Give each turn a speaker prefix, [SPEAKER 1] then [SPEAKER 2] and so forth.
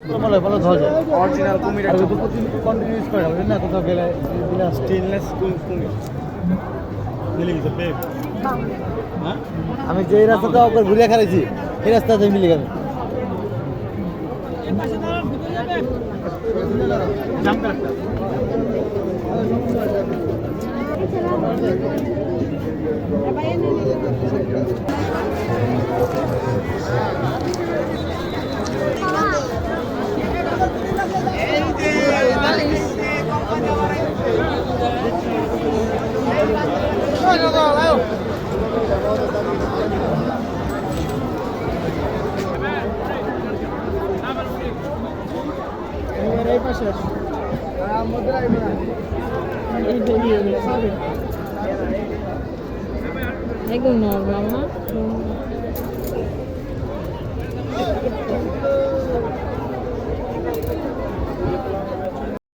[SPEAKER 1] বলে ভালো ধরা যায়
[SPEAKER 2] অরিজিনাল কুমির
[SPEAKER 1] আর তো কন্টিনিউ ইউজ করা হবে না কোথাও গেলে
[SPEAKER 2] স্টেনলেস কুমির মিলে গেছে বেব হ্যাঁ
[SPEAKER 1] আমি যেই রাস্তাটা ওপর ঘুরে খাইছি এই রাস্তাতে মিলে গেল
[SPEAKER 2] জাম কারেক্ট
[SPEAKER 3] একদম নর্মাল না